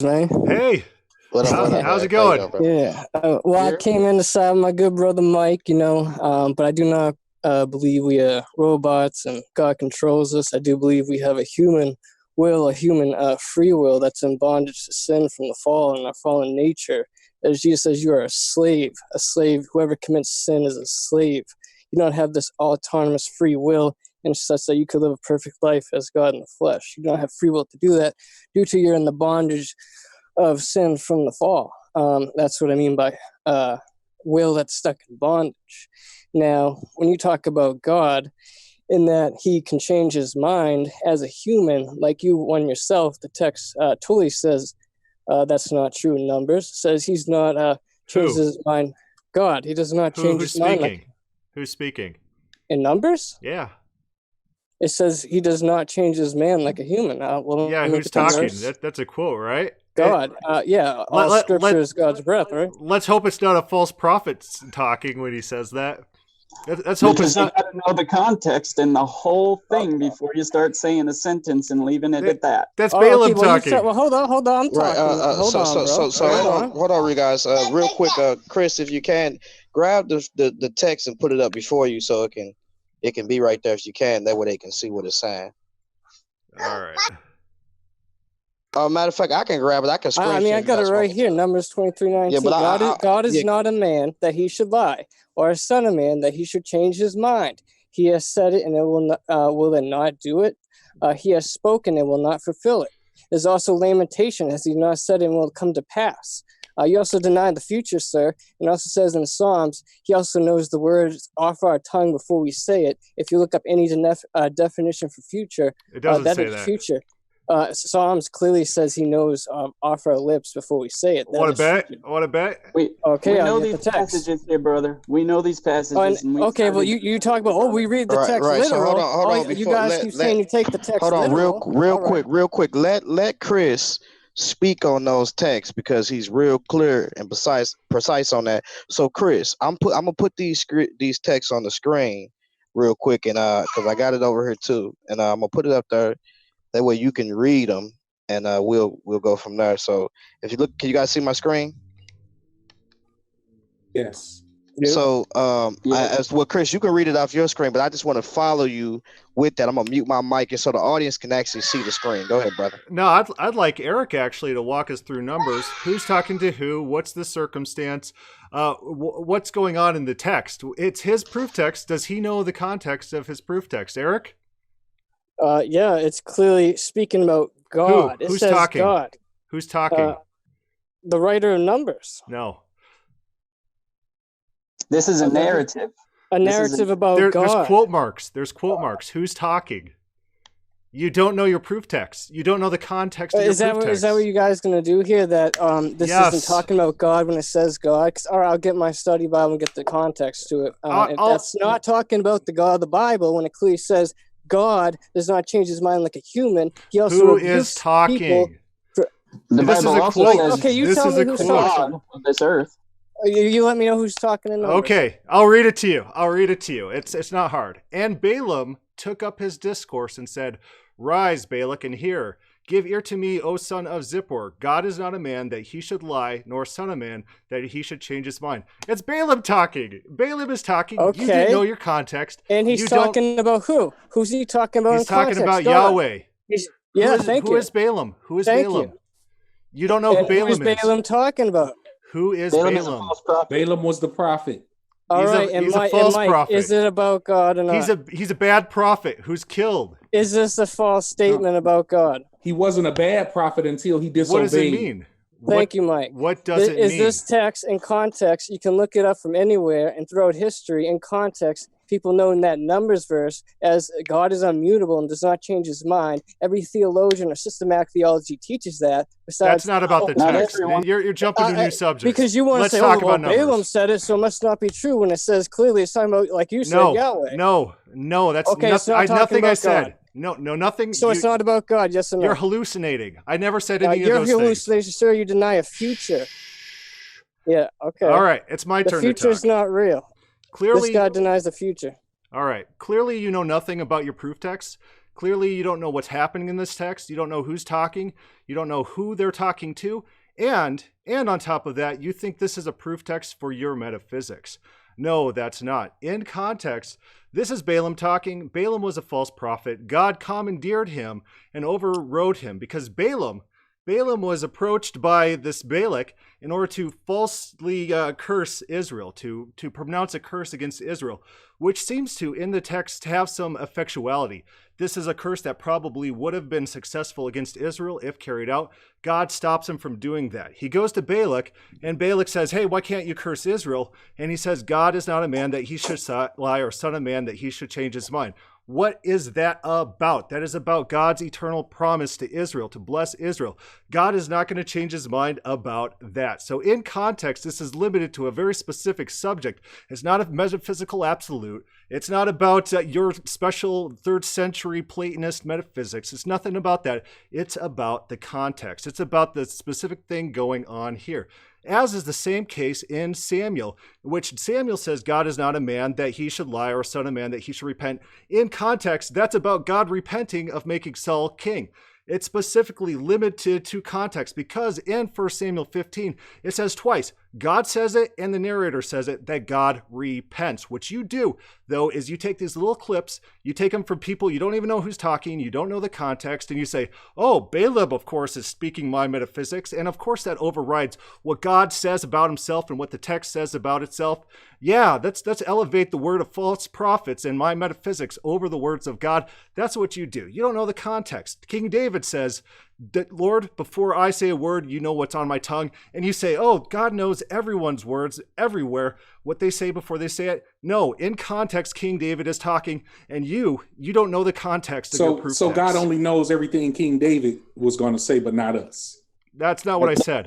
Man. Hey, What up? What up? how's it How you going? doing, bro? Yeah. Well, I came in to side with my good brother Mike, but I do not believe we are robots and God controls us. I do believe we have a human will, a human free will that's in bondage to sin from the fall and our fallen nature. As Jesus says, you are a slave. A slave, whoever commits sin is a slave. You don't have this autonomous free will and such that you could live a perfect life as God in the flesh. You don't have free will to do that due to you're in the bondage of sin from the fall. That's what I mean by will that's stuck in bondage. Now, when you talk about God, in that he can change his mind as a human, like you one yourself, the text totally says that's not true in Numbers. It says he's not changed Who? his mind. God, he does not change Who's his mind. speaking? Who's speaking? In Numbers, Yeah. it says he does not change his man like a human. Well, Yeah, who's talking? That's a quote, right? God. Yeah, all scripture is God's breath, right? Let's hope it's not a false prophet talking when he says that. Let's hope Because it's not. you got to know the context and the whole thing before you start saying a sentence and leaving it at that. That's Balaam talking. Well, hold on, I'm Right. talking. Hold on, bro. Hold on, you guys. Real quick, Chris, if you can, grab the text and put it up before you, so it can be right there if you can. That way they can see what it's saying. All right. Matter of fact, I can grab it. I can screen. I got it right here. Numbers 23:19. Yeah, but God is not a man that he should lie, or a son of man that he should change his mind. He has said it, and it will it not do it? He has spoken, and will not fulfill it. There's also lamentation, as he not said, and will come to pass. You also deny the future, sir. And also says in Psalms, he also knows the words off our tongue before we say it. If you look up any definition for future, It doesn't say that. Future. Psalms clearly says he knows off our lips before we say it. Want to bet? We know these passages here, brother. We know these passages. You talk about, we read the text literal. So hold on. You guys keep saying you take the text hold on, literal. real quick. Let Chris speak on those texts because he's real clear and precise on that. So Chris, I'm gonna put these texts on the screen real quick, and because I got it over here too, and I'm gonna put it up there. That way you can read them, and we'll go from there. So if you look, can you guys see my screen? Yes. So as well, Chris, you can read it off your screen, but I just want to follow you with that. I'm gonna mute my mic, and so the audience can actually see the screen. Go ahead, brother. No, I'd like Eric actually to walk us through Numbers. Who's talking to who? What's the circumstance? What's going on in the text? It's his proof text. Does he know the context of his proof text, Eric? Yeah, it's clearly speaking about God. Who's talking? God. Who's talking? The writer of Numbers. No. This is a narrative. A narrative about God. There's quote marks. Who's talking? You don't know your proof text. You don't know the context of your proof text. Is that what you guys going to do here? That this isn't talking about God when it says God? All right, I'll get my study Bible and get the context to it. That's not talking about the God of the Bible when it clearly says God does not change his mind like a human. He also Who is talking? The Bible also says, okay, you tell me who's talking on this earth. You let me know who's talking in Numbers. Okay, I'll read it to you. It's not hard. And Balaam took up his discourse and said, "Rise, Balak, and hear. Give ear to me, O son of Zippor. God is not a man that he should lie, nor son of man that he should change his mind." It's Balaam talking. Balaam is talking. Okay. You didn't know your context. And he's talking about who? Who's he talking about? He's talking about Yahweh. Thank you. Who is Balaam? Who is Thank Balaam? You don't know who Balaam is. Who is Balaam talking about? Who is Balaam? Balaam was the prophet. He's a false prophet. Is it about God or not? He's a bad prophet who's killed. Is this a false statement about God? He wasn't a bad prophet until he disobeyed. What does it mean? Thank you, Mike. What does it mean? Is this text in context? You can look it up from anywhere, and throughout history, in context, people know in that Numbers verse as God is unmutable and does not change his mind. Every theologian or systematic theology teaches that. Besides, that's not about the text. You're jumping to new subjects. Because you want to say, Balaam said it, so it must not be true when it says clearly it's talking about, like you said, Yahweh. No, that's okay, nothing I said. God. No, nothing. So it's not about God, yes or no? You're hallucinating. I never said any of those things. You're hallucinating, sir. You deny a future. Yeah, okay. All right, it's my turn to talk. The future is not real. Clearly, this God denies the future. All right. Clearly, you know nothing about your proof text. Clearly, you don't know what's happening in this text. You don't know who's talking. You don't know who they're talking to. And on top of that, you think this is a proof text for your metaphysics. No, that's not. In context, this is Balaam talking. Balaam was a false prophet. God commandeered him and overrode him because Balaam was approached by this Balak in order to falsely curse Israel, to pronounce a curse against Israel, which seems to, in the text, have some effectuality. This is a curse that probably would have been successful against Israel if carried out. God stops him from doing that. He goes to Balak, and Balak says, hey, why can't you curse Israel? And he says, God is not a man that he should lie, or son of man that he should change his mind. What is that about? That is about God's eternal promise to Israel, to bless Israel. God is not going to change his mind about that. So in context, this is limited to a very specific subject. It's not a metaphysical absolute. It's not about your special 3rd century Platonist metaphysics. It's nothing about that. It's about the context. It's about the specific thing going on here. As is the same case in Samuel, in which Samuel says God is not a man that he should lie, or a son of man that he should repent. In context, that's about God repenting of making Saul king. It's specifically limited to context because in 1 Samuel 15, it says twice, God says it and the narrator says it, that God repents. What you do, though, is you take these little clips, you take them from people you don't even know who's talking, you don't know the context, and you say, oh, Balaam, of course, is speaking my metaphysics, and of course that overrides what God says about himself and what the text says about itself. Yeah, let's elevate the word of false prophets and my metaphysics over the words of God. That's what you do. You don't know the context. King David says, Lord, before I say a word, you know what's on my tongue. And you say, oh, God knows everyone's words everywhere, what they say before they say it. No, in context, King David is talking, and you don't know the context of your proof So text. God only knows everything King David was going to say, but not us. That's not what I said.